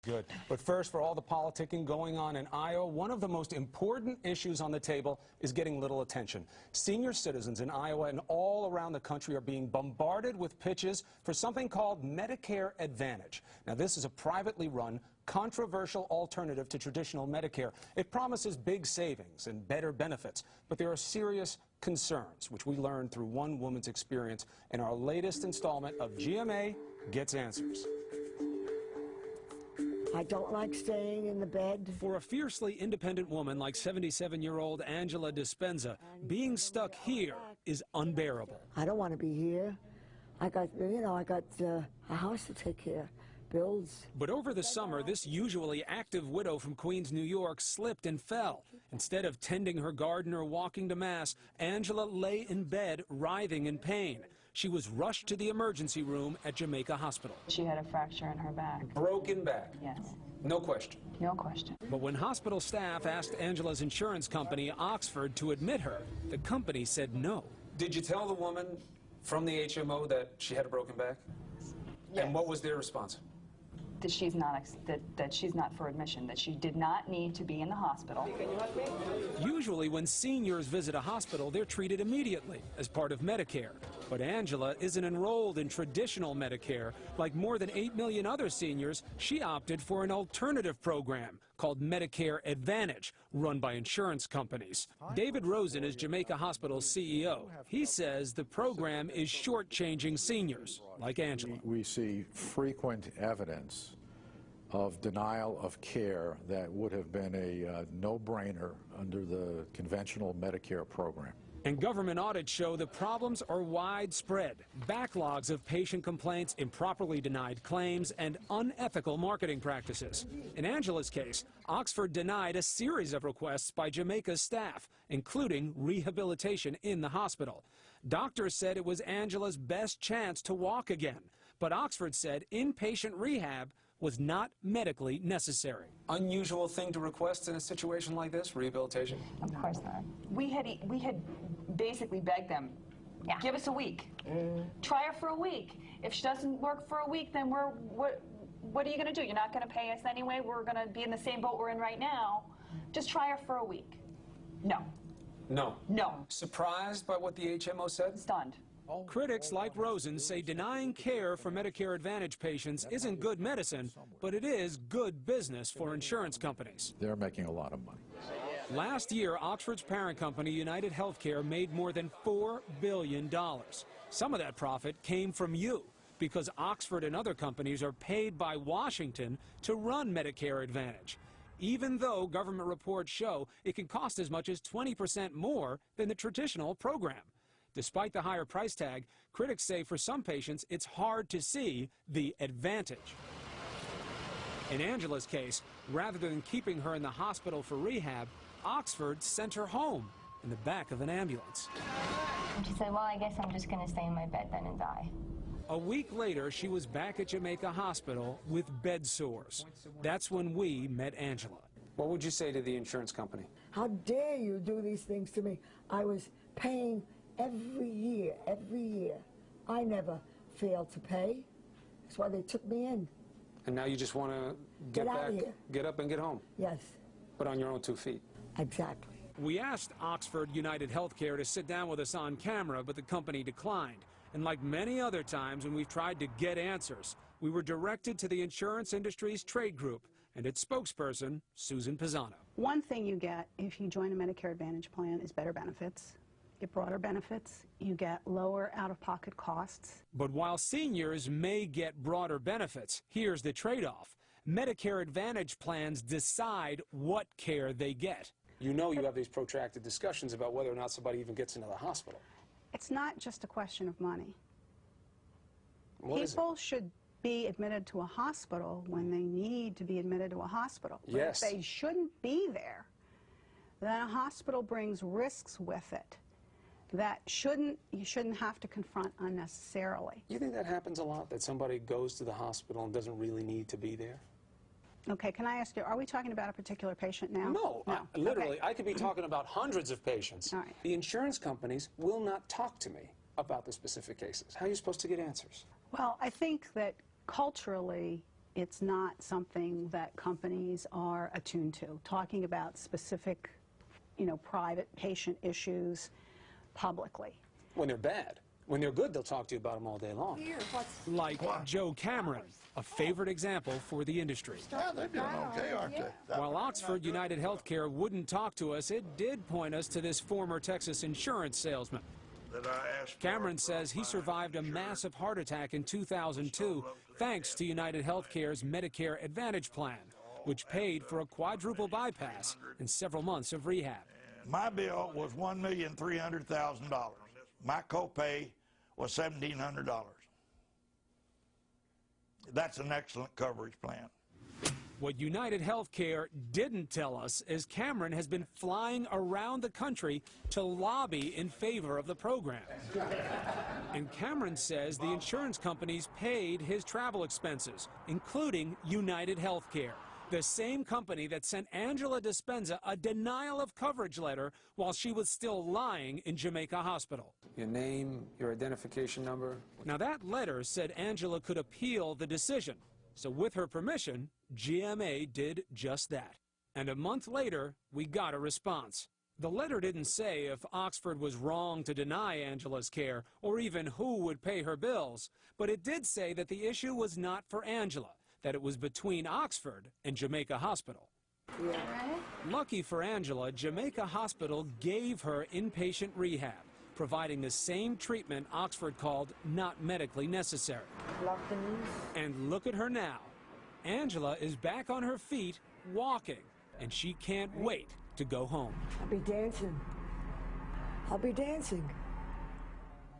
Good. But first, for all the politicking going on in Iowa, one of the most important issues on the table is getting little attention. Senior citizens in Iowa and all around the country are being bombarded with pitches for something called Medicare Advantage. Now, this is a privately run, controversial alternative to traditional Medicare. It promises big savings and better benefits, but there are serious concerns, which we learned through one woman's experience in our latest installment of GMA Gets Answers. I don't like staying in the bed. For a fiercely independent woman like 77-year-old Angela Dispenza, being stuck here is unbearable. I don't want to be here. I got a house to take care of, bills. But over the summer, this usually active widow from Queens, New York, slipped and fell. Instead of tending her garden or walking to Mass, Angela lay in bed, writhing in pain. She was rushed to the emergency room at Jamaica Hospital. She had a fracture in her back. Broken back? Yes. No question? No question. But when hospital staff asked Angela's insurance company, Oxford, to admit her, the company said no. Did you tell the woman from the HMO that she had a broken back? Yes. And what was their response? That she's not for admission, that she did not need to be in the hospital. Usually when seniors visit a hospital, they're treated immediately as part of Medicare. But Angela isn't enrolled in traditional Medicare. Like more than 8 million other seniors, she opted for an alternative program called Medicare Advantage, run by insurance companies. David Rosen is Jamaica Hospital's CEO. He says the program is shortchanging seniors like Angela. We see frequent evidence of denial of care that would have been a no-brainer under the conventional Medicare program. And government audits show the problems are widespread. Backlogs of patient complaints, improperly denied claims, and unethical marketing practices. In Angela's case, Oxford denied a series of requests by Jamaica's staff, including rehabilitation in the hospital. Doctors said it was Angela's best chance to walk again, but Oxford said inpatient rehab was not medically necessary. Unusual thing to request in a situation like this, rehabilitation? Of course not. We had basically begged them, give us a week. Try her for a week. If she doesn't work for a week, then what are you going to do? You're not going to pay us anyway. We're going to be in the same boat we're in right now. Just try her for a week. No. No. No. Surprised by what the HMO said? Stunned. Critics like Rosen say denying care for Medicare Advantage patients isn't good medicine, but it is good business for insurance companies. They're making a lot of money. Last year, Oxford's parent company, United Healthcare, made more than $4 billion. Some of that profit came from you, because Oxford and other companies are paid by Washington to run Medicare Advantage, even though government reports show it can cost as much as 20% more than the traditional program. Despite the higher price tag, critics say for some patients it's hard to see the advantage. In Angela's case, rather than keeping her in the hospital for rehab, Oxford sent her home in the back of an ambulance. And she said, well, I guess I'm just going to stay in my bed then and die. A week later, she was back at Jamaica Hospital with bed sores. That's when we met Angela. What would you say to the insurance company? How dare you do these things to me? I was paying every year. I never failed to pay. That's why they took me in. And now you just want to get back, get up and get home? Yes. But on your own 2 feet? Exactly. We asked Oxford United Healthcare to sit down with us on camera, but the company declined. And like many other times when we've tried to get answers, we were directed to the insurance industry's trade group and its spokesperson, Susan Pisano. One thing you get if you join a Medicare Advantage plan is better benefits. You get broader benefits, you get lower out-of-pocket costs. But while seniors may get broader benefits, here's the trade-off. Medicare Advantage plans decide what care they get. You know you have these protracted discussions about whether or not somebody even gets into the hospital. It's not just a question of money. People should be admitted to a hospital when they need to be admitted to a hospital. But yes. If they shouldn't be there, then a hospital brings risks with it that you shouldn't have to confront unnecessarily. You think that happens a lot, that somebody goes to the hospital and doesn't really need to be there? Okay, can I ask you, are we talking about a particular patient now? No. Literally, okay. I could be talking about hundreds of patients. All right. The insurance companies will not talk to me about the specific cases. How are you supposed to get answers? Well, I think that culturally, it's not something that companies are attuned to, talking about specific, private patient issues publicly. When they're bad. When they're good, they'll talk to you about them all day long. Like Joe Cameron, a favorite example for the industry. Yeah, they're doing okay, aren't they? While Oxford United Healthcare wouldn't talk to us, it did point us to this former Texas insurance salesman. Cameron says he survived a massive heart attack in 2002 thanks to United Healthcare's Medicare Advantage plan, which paid for a quadruple bypass and several months of rehab. My bill was $1,300,000. My copay was $1,700. That's an excellent coverage plan. What United Healthcare didn't tell us is Cameron has been flying around the country to lobby in favor of the program. And Cameron says the insurance companies paid his travel expenses, including United Healthcare, the same company that sent Angela Dispenza a denial of coverage letter while she was still lying in Jamaica Hospital. Your name, your identification number. Now that letter said Angela could appeal the decision. So with her permission, GMA did just that. And a month later, we got a response. The letter didn't say if Oxford was wrong to deny Angela's care or even who would pay her bills, but it did say that the issue was not for Angela, that it was between Oxford and Jamaica Hospital. Yeah. Lucky for Angela, Jamaica Hospital gave her inpatient rehab, providing the same treatment Oxford called not medically necessary. And look at her now. Angela is back on her feet, walking, and she can't wait to go home. I'll be dancing. I'll be dancing.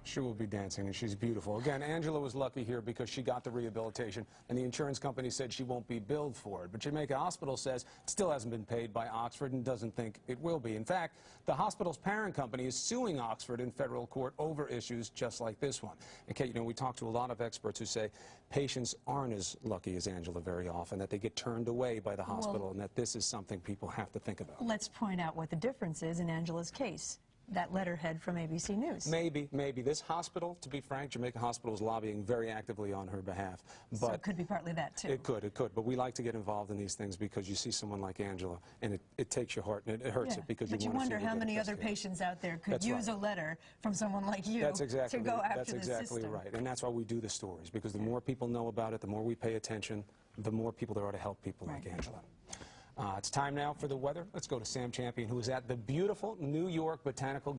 She will be dancing, and she's beautiful. Again, Angela was lucky here because she got the rehabilitation, and the insurance company said she won't be billed for it. But Jamaica Hospital says it still hasn't been paid by Oxford and doesn't think it will be. In fact, the hospital's parent company is suing Oxford in federal court over issues just like this one. And Kate, we talk to a lot of experts who say patients aren't as lucky as Angela very often, that they get turned away by the hospital, and that this is something people have to think about. Let's point out what the difference is in Angela's case. That letterhead from ABC News. Maybe. This hospital, to be frank, Jamaica Hospital is lobbying very actively on her behalf. But so it could be partly that, too. It could. But we like to get involved in these things because you see someone like Angela, and it takes your heart, and it hurts it because but you want to wonder how many other patients out there could use a letter from someone like you to go after the system. That's exactly right. And that's why we do the stories, because the more people know about it, the more we pay attention, the more people there are to help people like Angela. It's time now for the weather. Let's go to Sam Champion, who is at the beautiful New York Botanical Garden.